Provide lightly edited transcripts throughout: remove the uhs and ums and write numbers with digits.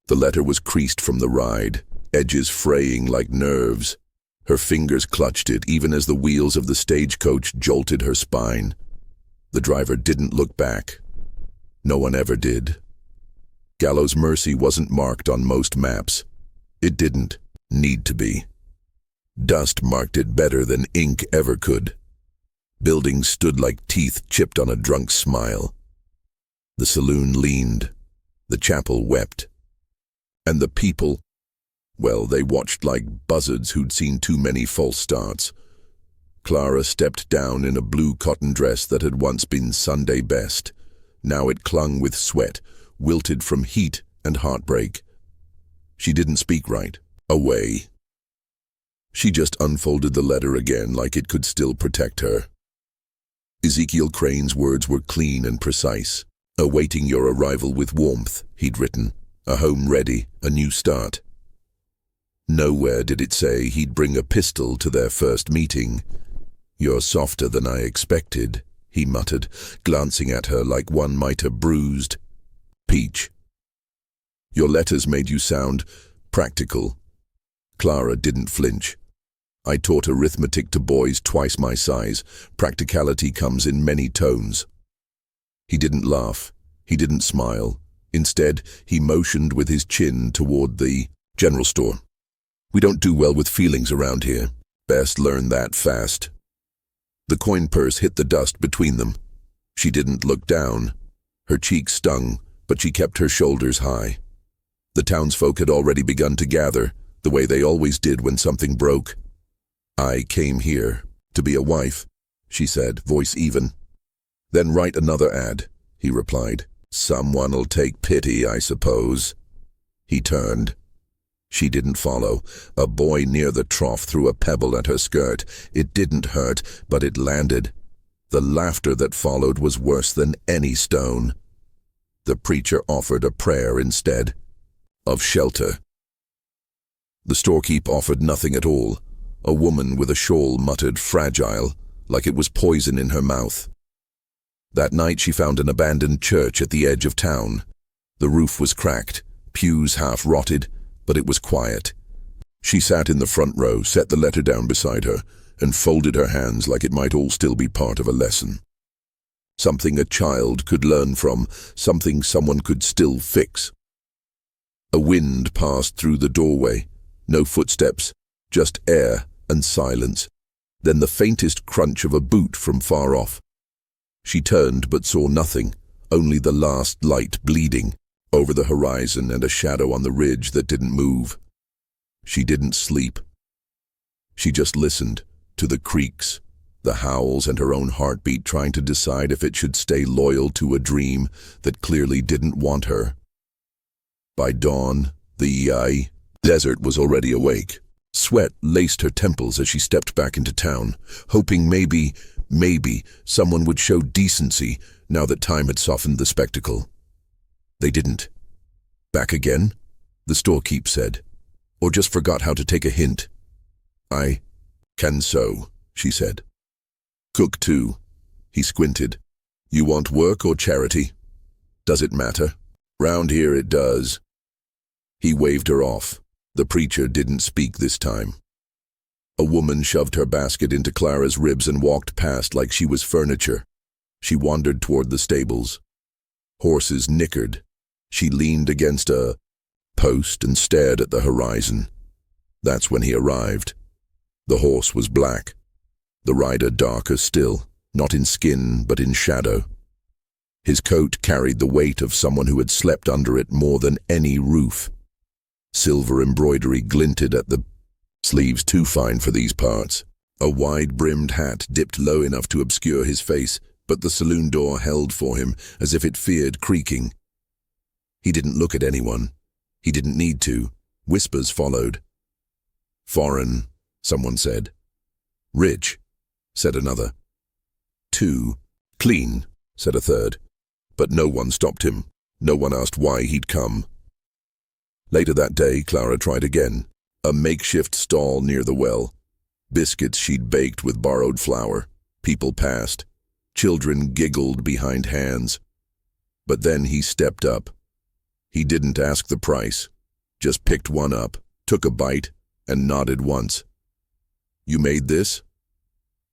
The letter was creased from the ride, edges fraying like nerves. Her fingers clutched it even as the wheels of the stagecoach jolted her spine. The driver didn't look back. No one ever did. Gallows Mercy wasn't marked on most maps. It didn't need to be. Dust marked it better than ink ever could. Buildings stood like teeth chipped on a drunk's smile. The saloon leaned. The chapel wept. And the people, well, they watched like buzzards who'd seen too many false starts. Clara stepped down in a blue cotton dress that had once been Sunday best. Now it clung with sweat, wilted from heat and heartbreak. She didn't speak right. Away. She just unfolded the letter again like it could still protect her. Ezekiel Crane's words were clean and precise. Awaiting your arrival with warmth, he'd written. A home ready, a new start. Nowhere did it say he'd bring a pistol to their first meeting. You're softer than I expected, he muttered, glancing at her like one might have bruised. Peach. Your letters made you sound practical. Clara didn't flinch. I taught arithmetic to boys twice my size. Practicality comes in many tones. He didn't laugh. He didn't smile. Instead, he motioned with his chin toward the general store. We don't do well with feelings around here. Best learn that fast. The coin purse hit the dust between them. She didn't look down. Her cheeks stung, but she kept her shoulders high. The townsfolk had already begun to gather, the way they always did when something broke. I came here to be a wife, she said, voice even. Then write another ad, he replied. Someone'll take pity, I suppose. He turned. She didn't follow. A boy near the trough threw a pebble at her skirt. It didn't hurt, but it landed. The laughter that followed was worse than any stone. The preacher offered a prayer instead. Of shelter. The storekeep offered nothing at all. A woman with a shawl muttered fragile, like it was poison in her mouth. That night she found an abandoned church at the edge of town. The roof was cracked, pews half rotted, but it was quiet. She sat in the front row, set the letter down beside her, and folded her hands like it might all still be part of a lesson. Something a child could learn from, something someone could still fix. A wind passed through the doorway. No footsteps, just air and silence. Then the faintest crunch of a boot from far off. She turned but saw nothing, only the last light bleeding over the horizon and a shadow on the ridge that didn't move. She didn't sleep. She just listened to the creaks, the howls, and her own heartbeat trying to decide if it should stay loyal to a dream that clearly didn't want her. By dawn, the desert was already awake. Sweat laced her temples as she stepped back into town, hoping maybe someone would show decency now that time had softened the spectacle. They didn't. Back again? The storekeep said. Or just forgot how to take a hint. I can sew, she said. Cook too. He squinted. You want work or charity? Does it matter? Round here it does. He waved her off. The preacher didn't speak this time. A woman shoved her basket into Clara's ribs and walked past like she was furniture. She wandered toward the stables. Horses nickered. She leaned against a post and stared at the horizon. That's when he arrived. The horse was black. The rider darker still, not in skin but in shadow. His coat carried the weight of someone who had slept under it more than any roof. Silver embroidery glinted at the sleeves, too fine for these parts. A wide-brimmed hat dipped low enough to obscure his face, but the saloon door held for him as if it feared creaking. He didn't look at anyone. He didn't need to. Whispers followed. Foreign, someone said. Rich, said another. Too clean, said a third. But no one stopped him. No one asked why he'd come. Later that day, Clara tried again. A makeshift stall near the well. Biscuits she'd baked with borrowed flour. People passed. Children giggled behind hands. But then he stepped up. He didn't ask the price. Just picked one up, took a bite, and nodded once. "You made this?"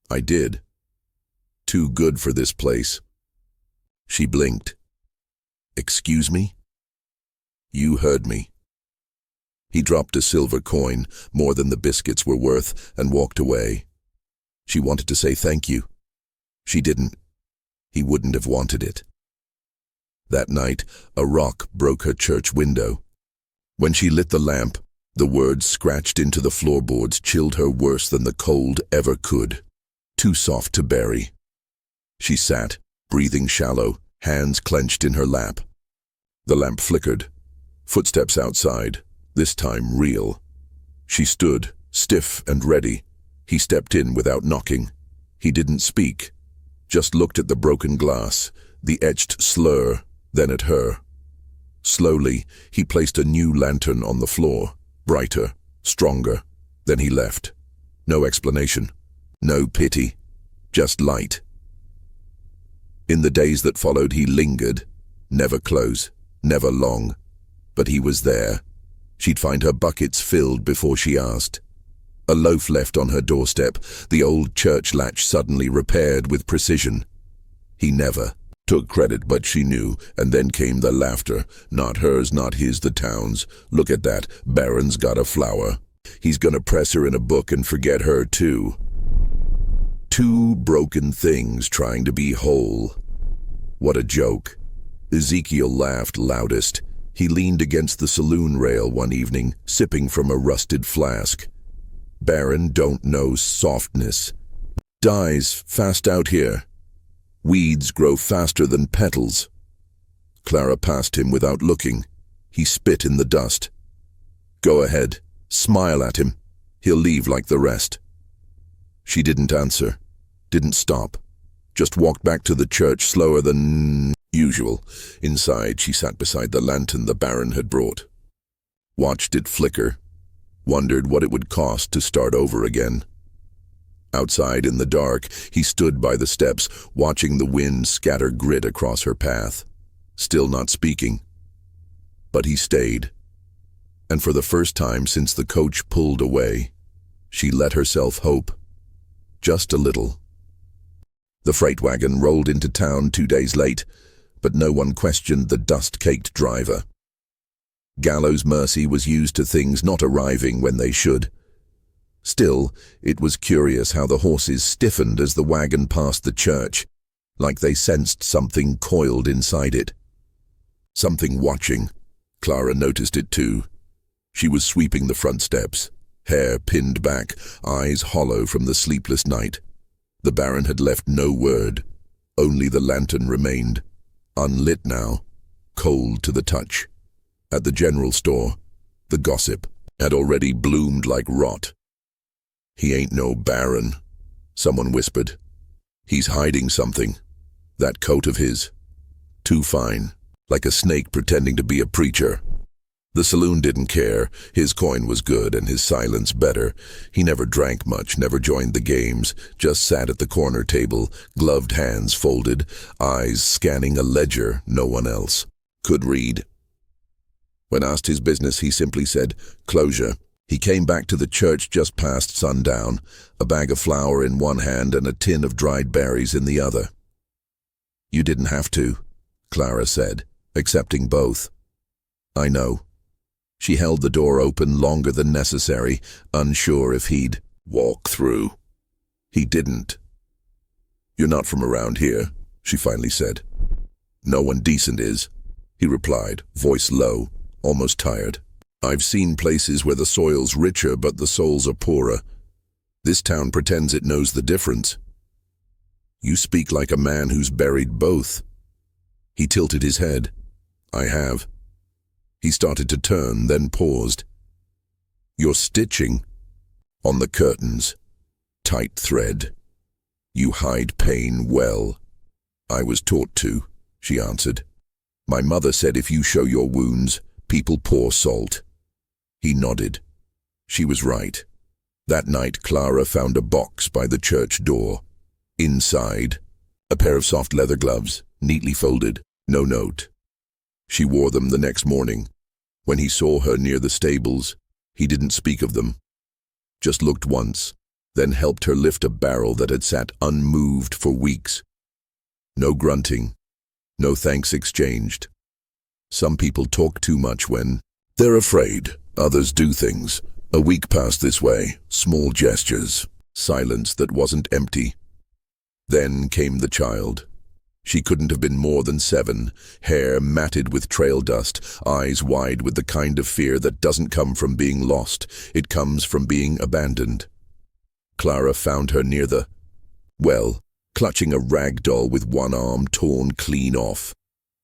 "I did. Too good for this place." She blinked. "Excuse me?" "You heard me." He dropped a silver coin, more than the biscuits were worth, and walked away. She wanted to say thank you. She didn't. He wouldn't have wanted it. That night, a rock broke her church window. When she lit the lamp, the words scratched into the floorboards chilled her worse than the cold ever could. Too soft to bury. She sat, breathing shallow, hands clenched in her lap. The lamp flickered. Footsteps outside, this time real. She stood, stiff and ready. He stepped in without knocking. He didn't speak, just looked at the broken glass, the etched slur, then at her. Slowly, he placed a new lantern on the floor, brighter, stronger. Then he left. No explanation, no pity, just light. In the days that followed, he lingered, never close, never long. But he was there. She'd find her buckets filled before she asked. A loaf left on her doorstep, the old church latch suddenly repaired with precision. He never took credit, but she knew, and then came the laughter. Not hers, not his, the town's. "Look at that, Baron's got a flower. He's gonna press her in a book and forget her too." Two broken things trying to be whole. What a joke. Ezekiel laughed loudest. He leaned against the saloon rail one evening, sipping from a rusted flask. "Baron don't know softness. Dies fast out here. Weeds grow faster than petals." Clara passed him without looking. He spit in the dust. "Go ahead. Smile at him. He'll leave like the rest." She didn't answer, didn't stop, just walked back to the church slower than usual. Inside, she sat beside the lantern the Baron had brought. Watched it flicker, wondered what it would cost to start over again. Outside in the dark, he stood by the steps, watching the wind scatter grit across her path, still not speaking. But he stayed. And for the first time since the coach pulled away, she let herself hope. Just a little. The freight wagon rolled into town 2 days late, but no one questioned the dust-caked driver. Gallows mercy was used to things not arriving when they should. Still, it was curious how the horses stiffened as the wagon passed the church, like they sensed something coiled inside it. Something watching. Clara noticed it too. She was sweeping the front steps, hair pinned back, eyes hollow from the sleepless night. The Baron had left no word. Only the lantern remained, unlit now, cold to the touch. At the general store, the gossip had already bloomed like rot. "He ain't no Baron," someone whispered. "He's hiding something. That coat of his. Too fine, like a snake pretending to be a preacher." The saloon didn't care. His coin was good and his silence better. He never drank much, never joined the games, just sat at the corner table, gloved hands folded, eyes scanning a ledger no one else could read. When asked his business, he simply said, "Closure." He came back to the church just past sundown, a bag of flour in one hand and a tin of dried berries in the other. "You didn't have to," Clara said, accepting both. "I know." She held the door open longer than necessary, unsure if he'd walk through. He didn't. "You're not from around here," she finally said. "No one decent is," he replied, voice low, almost tired. "I've seen places where the soil's richer but the souls are poorer. This town pretends it knows the difference." "You speak like a man who's buried both." He tilted his head. "I have." He started to turn, then paused. "You're stitching." "On the curtains. Tight thread. You hide pain well." "I was taught to," she answered. "My mother said if you show your wounds, people pour salt." He nodded. She was right. That night, Clara found a box by the church door. Inside, a pair of soft leather gloves, neatly folded, no note. She wore them the next morning. When he saw her near the stables, he didn't speak of them, just looked once, then helped her lift a barrel that had sat unmoved for weeks. No grunting, no thanks exchanged. Some people talk too much when they're afraid. Others do things. A week passed this way, small gestures, silence that wasn't empty. Then came the child. She couldn't have been more than 7, hair matted with trail dust, eyes wide with the kind of fear that doesn't come from being lost, it comes from being abandoned. Clara found her near the well, clutching a rag doll with one arm torn clean off.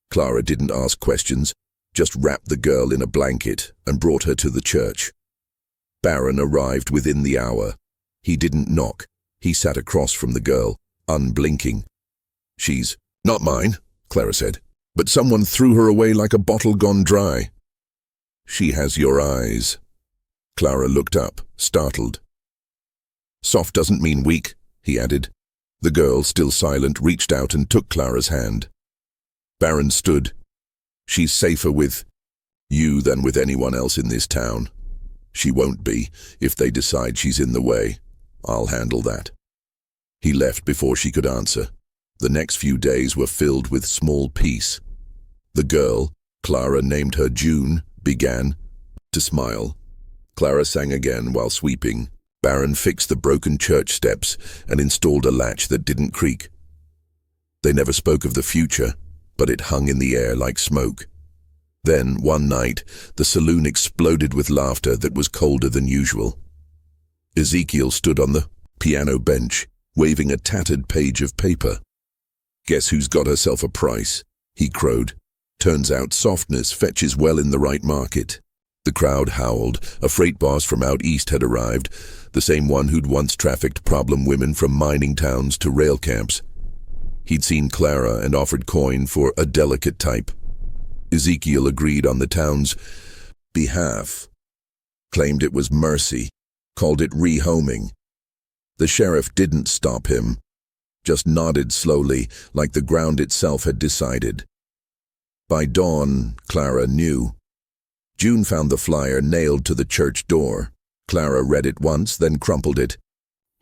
Clara didn't ask questions, just wrapped the girl in a blanket and brought her to the church. Baron arrived within the hour. He didn't knock. He sat across from the girl, unblinking. "She's not mine," Clara said, "but someone threw her away like a bottle gone dry." "She has your eyes." Clara looked up, startled. "Soft doesn't mean weak," he added. The girl, still silent, reached out and took Clara's hand. Baron stood. "She's safer with you than with anyone else in this town." "She won't be, if they decide she's in the way. I'll handle that." He left before she could answer. The next few days were filled with small peace. The girl, Clara named her June, began to smile. Clara sang again while sweeping. Baron fixed the broken church steps and installed a latch that didn't creak. They never spoke of the future, but it hung in the air like smoke. Then, one night, the saloon exploded with laughter that was colder than usual. Ezekiel stood on the piano bench, waving a tattered page of paper. "Guess who's got herself a price?" he crowed. "Turns out softness fetches well in the right market." The crowd howled. A freight boss from out east had arrived, the same one who'd once trafficked problem women from mining towns to rail camps. He'd seen Clara and offered coin for a delicate type. Ezekiel agreed on the town's behalf, claimed it was mercy, called it rehoming. The sheriff didn't stop him, just nodded slowly, like the ground itself had decided. By dawn, Clara knew. June found the flyer nailed to the church door. Clara read it once, then crumpled it,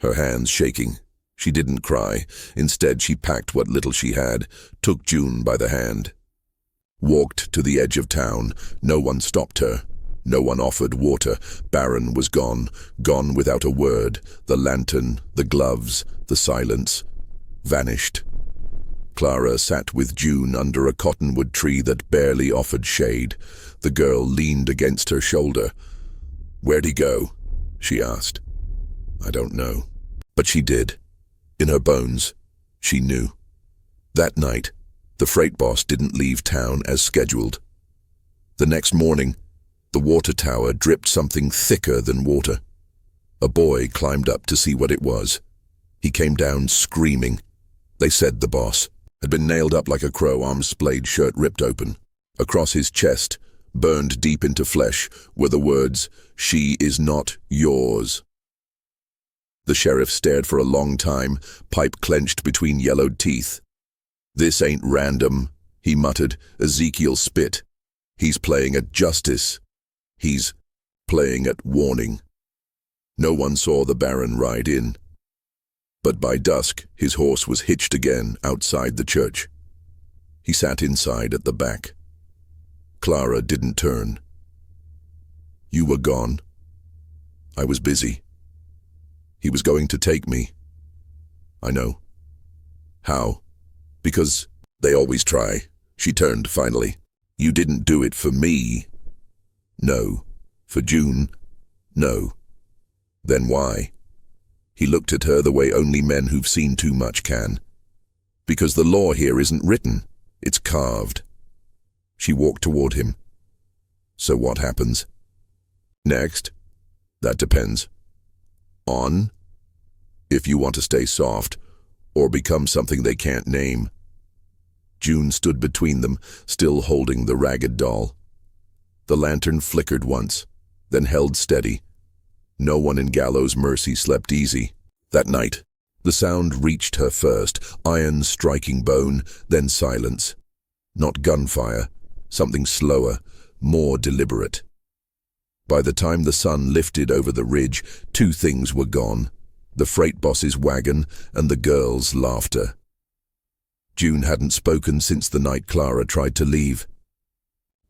her hands shaking. She didn't cry. Instead, she packed what little she had, took June by the hand. Walked to the edge of town. No one stopped her. No one offered water. Baron was gone, gone without a word. The lantern, the gloves, the silence, vanished. Clara sat with June under a cottonwood tree that barely offered shade. The girl leaned against her shoulder. "Where'd he go?" she asked. "I don't know." But she did. In her bones, she knew. That night, the freight boss didn't leave town as scheduled. The next morning, the water tower dripped something thicker than water. A boy climbed up to see what it was. He came down screaming. They said the boss had been nailed up like a crow, arms splayed, shirt ripped open. Across his chest, burned deep into flesh, were the words, "She is not yours." The sheriff stared for a long time, pipe clenched between yellowed teeth. "This ain't random," he muttered. Ezekiel spit. "He's playing at justice. He's playing at warning." No one saw the Baron ride in. But by dusk, his horse was hitched again outside the church. He sat inside at the back. Clara didn't turn. "You were gone. I was busy. He was going to take me." "I know." "How?" "Because they always try." She turned finally. "You didn't do it for me." "No." "For June?" "No." "Then why?" He looked at her the way only men who've seen too much can. "Because the law here isn't written. It's carved." She walked toward him. "So what happens?" "Next?" "That depends. On if you want to stay soft, or become something they can't name." June stood between them, still holding the ragged doll. The lantern flickered once, then held steady. No one in Gallows Mercy slept easy. That night, the sound reached her first, iron striking bone, then silence. Not gunfire, something slower, more deliberate. By the time the sun lifted over the ridge, two things were gone: the freight boss's wagon and the girls' laughter. June hadn't spoken since the night Clara tried to leave.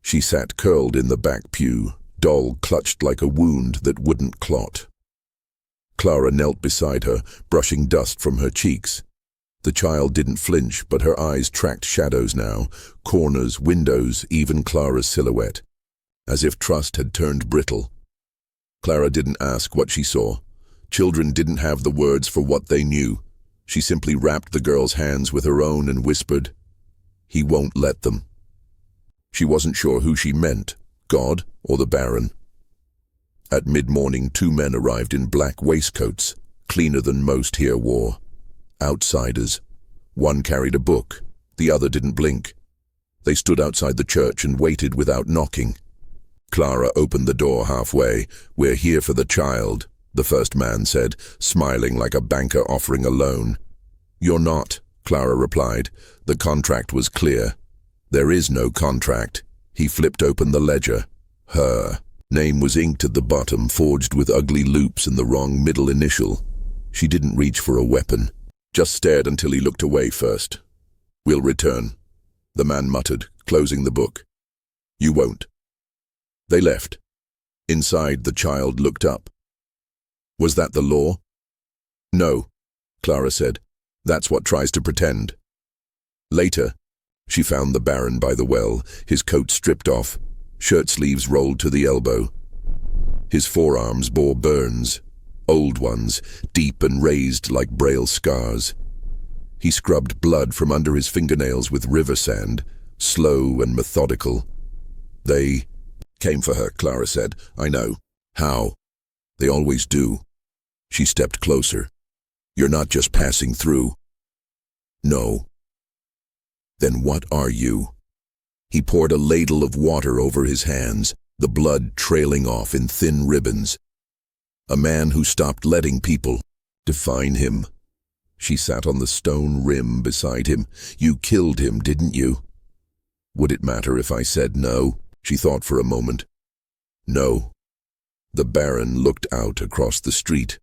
She sat curled in the back pew, doll clutched like a wound that wouldn't clot. Clara knelt beside her, brushing dust from her cheeks. The child didn't flinch, but her eyes tracked shadows now, corners, windows, even Clara's silhouette, as if trust had turned brittle. Clara didn't ask what she saw. Children didn't have the words for what they knew. She simply wrapped the girl's hands with her own and whispered, "He won't let them." She wasn't sure who she meant, God or the Baron. At mid-morning, two men arrived in black waistcoats, cleaner than most here wore. Outsiders. One carried a book, the other didn't blink. They stood outside the church and waited without knocking. Clara opened the door halfway. "We're here for the child," the first man said, smiling like a banker offering a loan. "You're not," Clara replied. "The contract was clear." "There is no contract." He flipped open the ledger. Her name was inked at the bottom, forged with ugly loops and the wrong middle initial. She didn't reach for a weapon, just stared until he looked away first. "We'll return," the man muttered, closing the book. "You won't." They left. Inside, the child looked up. "Was that the law?" "No," Clara said. "That's what tries to pretend." Later, she found the Baron by the well, his coat stripped off, shirt sleeves rolled to the elbow. His forearms bore burns, old ones, deep and raised like braille scars. He scrubbed blood from under his fingernails with river sand, slow and methodical. "They came for her," Clara said. "I know. How?" "They always do." She stepped closer. "You're not just passing through." "No." "Then what are you?" He poured a ladle of water over his hands, the blood trailing off in thin ribbons. "A man who stopped letting people define him." She sat on the stone rim beside him. "You killed him, didn't you?" "Would it matter if I said no?" She thought for a moment. "No." The Baron looked out across the street.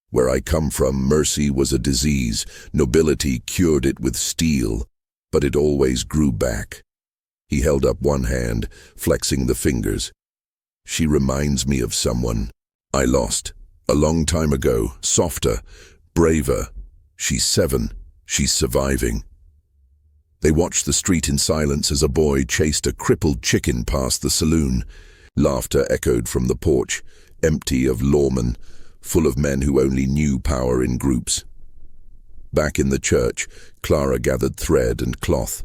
"Where I come from, mercy was a disease. Nobility cured it with steel, but it always grew back." He held up one hand, flexing the fingers. "She reminds me of someone I lost a long time ago, softer, braver. She's 7. She's surviving." They watched the street in silence as a boy chased a crippled chicken past the saloon. Laughter echoed from the porch, empty of lawmen, full of men who only knew power in groups. Back in the church, Clara gathered thread and cloth.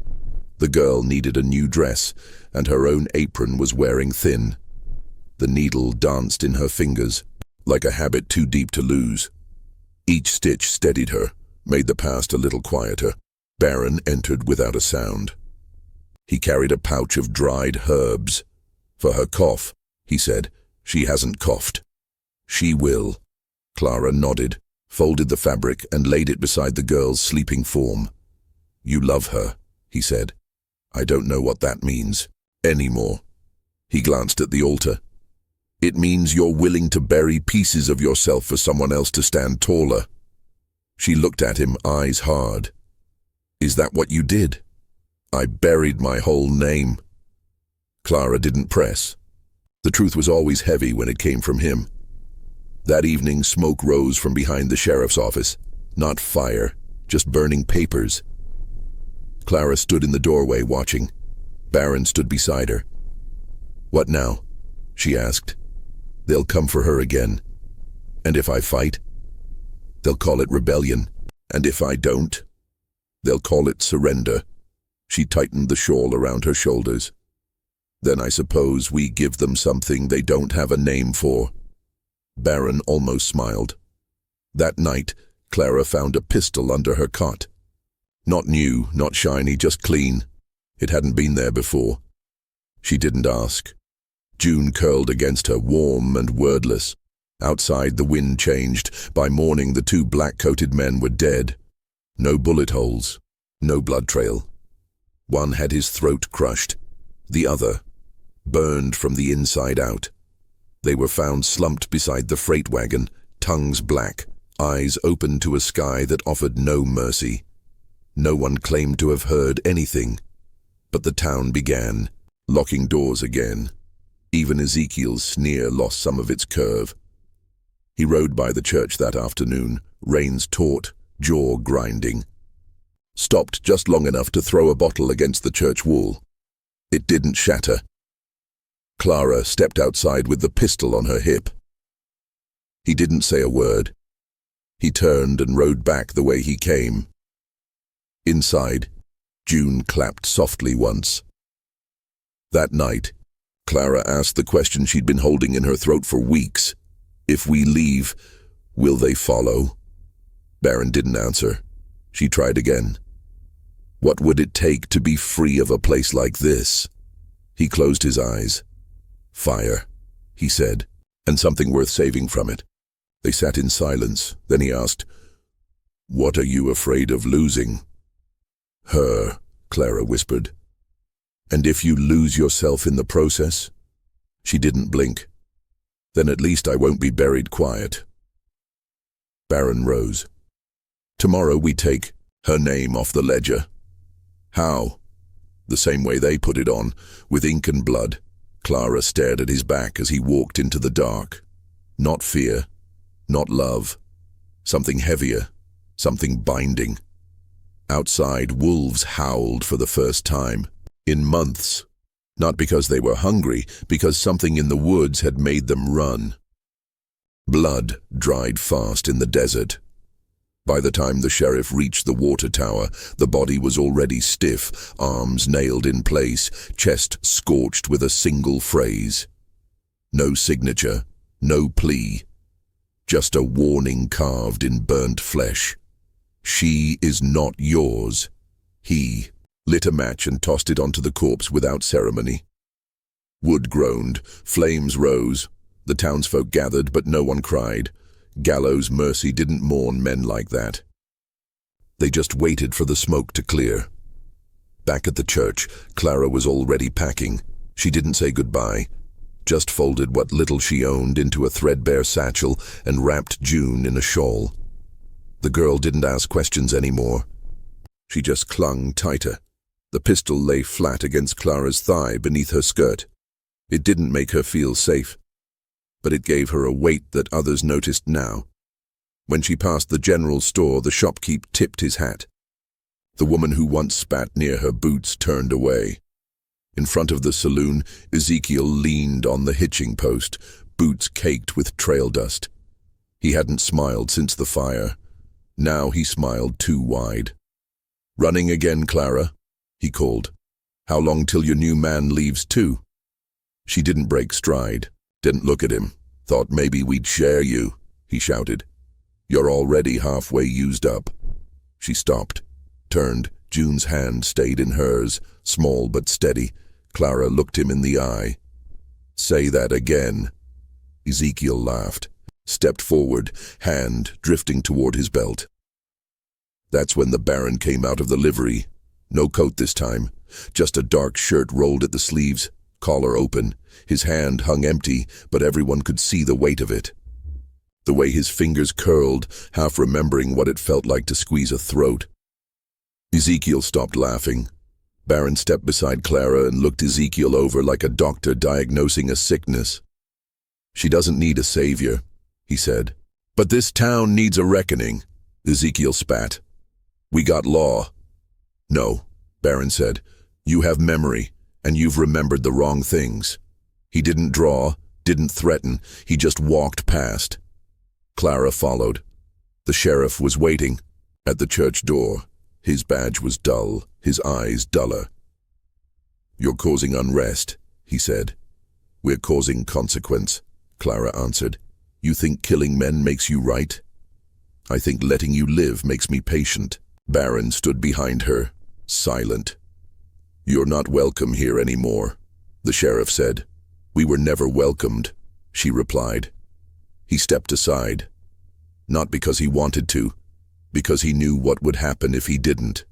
The girl needed a new dress, and her own apron was wearing thin. The needle danced in her fingers, like a habit too deep to lose. Each stitch steadied her, made the past a little quieter. Baron entered without a sound. He carried a pouch of dried herbs. "For her cough," he said. "She hasn't coughed." "She will." Clara nodded, folded the fabric, and laid it beside the girl's sleeping form. "You love her," he said. "I don't know what that means anymore." He glanced at the altar. "It means you're willing to bury pieces of yourself for someone else to stand taller." She looked at him, eyes hard. "Is that what you did?" "I buried my whole name." Clara didn't press. The truth was always heavy when it came from him. That evening, smoke rose from behind the sheriff's office. Not fire, just burning papers. Clara stood in the doorway watching. Baron stood beside her. "What now?" she asked. "They'll come for her again. And if I fight? They'll call it rebellion. And if I don't? They'll call it surrender." She tightened the shawl around her shoulders. "Then I suppose we give them something they don't have a name for." Baron almost smiled. That night, Clara found a pistol under her cot. Not new, not shiny, just clean. It hadn't been there before. She didn't ask. June curled against her, warm and wordless. Outside, the wind changed. By morning, the two black-coated men were dead. No bullet holes, no blood trail. One had his throat crushed. The other, burned from the inside out. They were found slumped beside the freight wagon, tongues black, eyes open to a sky that offered no mercy. No one claimed to have heard anything. But the town began, locking doors again. Even Ezekiel's sneer lost some of its curve. He rode by the church that afternoon, reins taut, jaw grinding. Stopped just long enough to throw a bottle against the church wall. It didn't shatter. Clara stepped outside with the pistol on her hip. He didn't say a word. He turned and rode back the way he came. Inside, June clapped softly once. That night, Clara asked the question she'd been holding in her throat for weeks. If we leave, will they follow? Baron didn't answer. She tried again. What would it take to be free of a place like this? He closed his eyes. Fire, he said, and something worth saving from it. They sat in silence. Then he asked, "What are you afraid of losing?" Her, Clara whispered. "And if you lose yourself in the process?" She didn't blink. "Then at least I won't be buried quiet." Baron rose. "Tomorrow we take her name off the ledger." "How?" "The same way they put it on, with ink and blood." Clara stared at his back as he walked into the dark. Not fear, not love. Something heavier, something binding. Outside, wolves howled for the first time, in months. Not because they were hungry, because something in the woods had made them run. Blood dried fast in the desert. By the time the sheriff reached the water tower, the body was already stiff, arms nailed in place, chest scorched with a single phrase. No signature, no plea. Just a warning carved in burnt flesh. "She is not yours." He lit a match and tossed it onto the corpse without ceremony. Wood groaned, flames rose. The townsfolk gathered, but no one cried. Gallows mercy didn't mourn men like that. They just waited for the smoke to clear. Back at the church, Clara was already packing. She didn't say goodbye, just folded what little she owned into a threadbare satchel and wrapped June in a shawl. The girl didn't ask questions anymore. She just clung tighter. The pistol lay flat against Clara's thigh beneath her skirt. It didn't make her feel safe, but it gave her a weight that others noticed now. When she passed the general store, the shopkeep tipped his hat. The woman who once spat near her boots turned away. In front of the saloon, Ezekiel leaned on the hitching post, boots caked with trail dust. He hadn't smiled since the fire. Now he smiled too wide. "Running again, Clara?" he called. "How long till your new man leaves too?" She didn't break stride, didn't look at him. "Thought maybe we'd share you," he shouted. "You're already halfway used up." She stopped, turned. June's hand stayed in hers, small but steady. Clara looked him in the eye. "Say that again." Ezekiel laughed, stepped forward, hand drifting toward his belt. That's when the Baron came out of the livery. No coat this time, just a dark shirt rolled at the sleeves, collar open. His hand hung empty, but everyone could see the weight of it. The way his fingers curled, half remembering what it felt like to squeeze a throat. Ezekiel stopped laughing. Baron stepped beside Clara and looked Ezekiel over like a doctor diagnosing a sickness. "She doesn't need a savior," he said. "But this town needs a reckoning," Ezekiel spat. "We got law." "No," Baron said. "You have memory, and you've remembered the wrong things." He didn't draw, didn't threaten, he just walked past. Clara followed. The sheriff was waiting at the church door. His badge was dull, his eyes duller. "You're causing unrest," he said. "We're causing consequence," Clara answered. "You think killing men makes you right? I think letting you live makes me patient." Baron stood behind her, silent. "You're not welcome here anymore," the sheriff said. "We were never welcomed," she replied. He stepped aside. Not because he wanted to, because he knew what would happen if he didn't.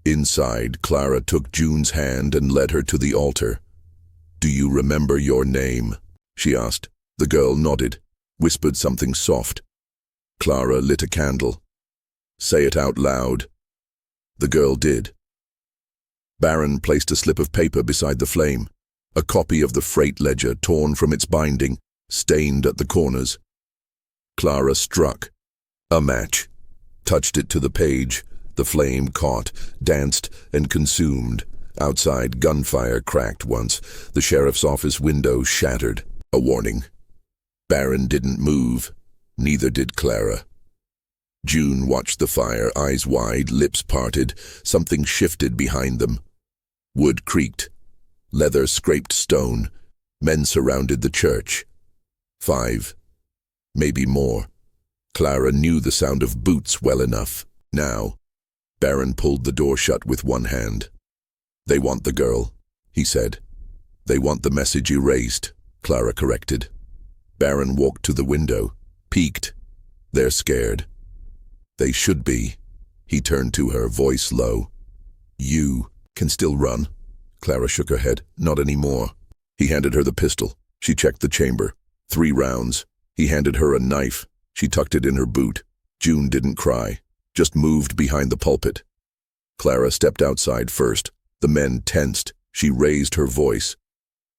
Inside, Clara took June's hand and led her to the altar. "Do you remember your name?" she asked. The girl nodded, whispered something soft. Clara lit a candle. "Say it out loud." The girl did. Baron placed a slip of paper beside the flame, a copy of the freight ledger torn from its binding, stained at the corners. Clara struck a match, touched it to the page. The flame caught, danced, and consumed. Outside, gunfire cracked once. The sheriff's office window shattered. A warning. Baron didn't move. Neither did Clara. June watched the fire, eyes wide, lips parted. Something shifted behind them. Wood creaked. Leather scraped stone. Men surrounded the church. 5. Maybe more. Clara knew the sound of boots well enough. Now, Baron pulled the door shut with one hand. "They want the girl," he said. "They want the message erased," Clara corrected. Baron walked to the window, peeked. "They're scared." "They should be." He turned to her, voice low. "You can still run." Clara shook her head. "Not anymore." He handed her the pistol. She checked the chamber. 3 rounds. He handed her a knife. She tucked it in her boot. June didn't cry, just moved behind the pulpit. Clara stepped outside first. The men tensed. She raised her voice.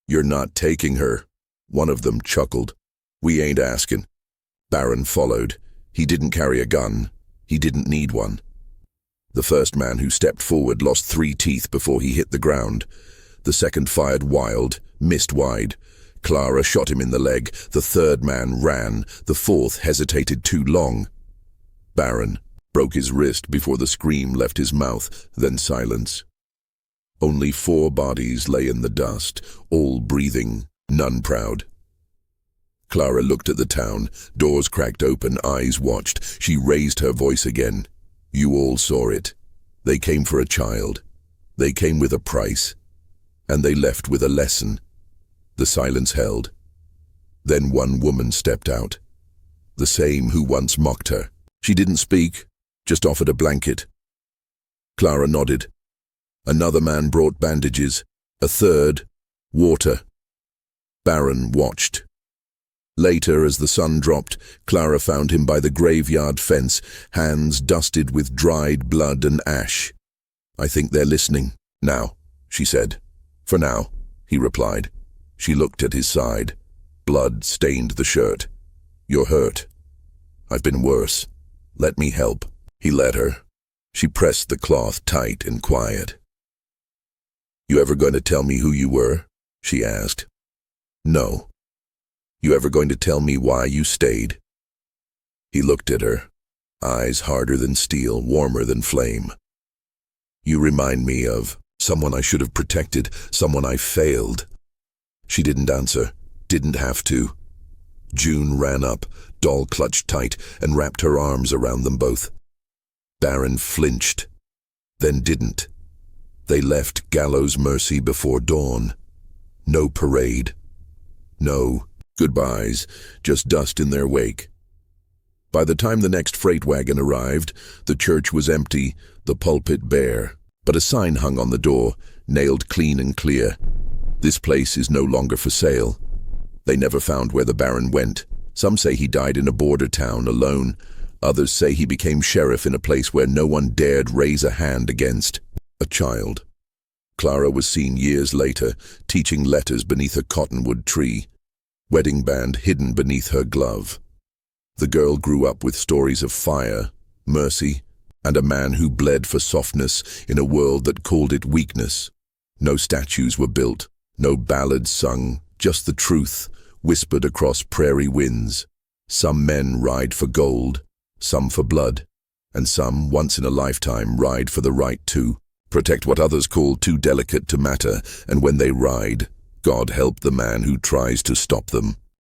"You're not taking her." One of them chuckled. "We ain't asking." Baron followed. He didn't carry a gun. He didn't need one. The first man who stepped forward lost 3 teeth before he hit the ground. The second fired wild, missed wide. Clara shot him in the leg. The third man ran. The fourth hesitated too long. Baron broke his wrist before the scream left his mouth, then silence. Only 4 bodies lay in the dust, all breathing, none proud. Clara looked at the town. Doors cracked open, eyes watched. She raised her voice again. "You all saw it. They came for a child. They came with a price. And they left with a lesson." The silence held. Then one woman stepped out. The same who once mocked her. She didn't speak, just offered a blanket. Clara nodded. Another man brought bandages. A third, water. Baron watched. Later, as the sun dropped, Clara found him by the graveyard fence, hands dusted with dried blood and ash. "I think they're listening. Now," she said. "For now," he replied. She looked at his side. Blood stained the shirt. "You're hurt." "I've been worse. Let me help." He let her. She pressed the cloth tight and quiet. "You ever going to tell me who you were?" she asked. "No." "You ever going to tell me why you stayed?" He looked at her, eyes harder than steel, warmer than flame. "You remind me of someone I should have protected, someone I failed." She didn't answer, didn't have to. June ran up, doll clutched tight, and wrapped her arms around them both. Baron flinched, then didn't. They left Gallows Mercy before dawn. No parade. No goodbyes, just dust in their wake. By the time the next freight wagon arrived, the church was empty, the pulpit bare, but a sign hung on the door, nailed clean and clear. "This place is no longer for sale." They never found where the Baron went. Some say he died in a border town alone. Others say he became sheriff in a place where no one dared raise a hand against a child. Clara was seen years later, teaching letters beneath a cottonwood tree, wedding band hidden beneath her glove. The girl grew up with stories of fire, mercy, and a man who bled for softness in a world that called it weakness. No statues were built, no ballads sung, just the truth, whispered across prairie winds. Some men ride for gold, some for blood, and some, once in a lifetime, ride for the right to protect what others call too delicate to matter, and when they ride, God help the man who tries to stop them.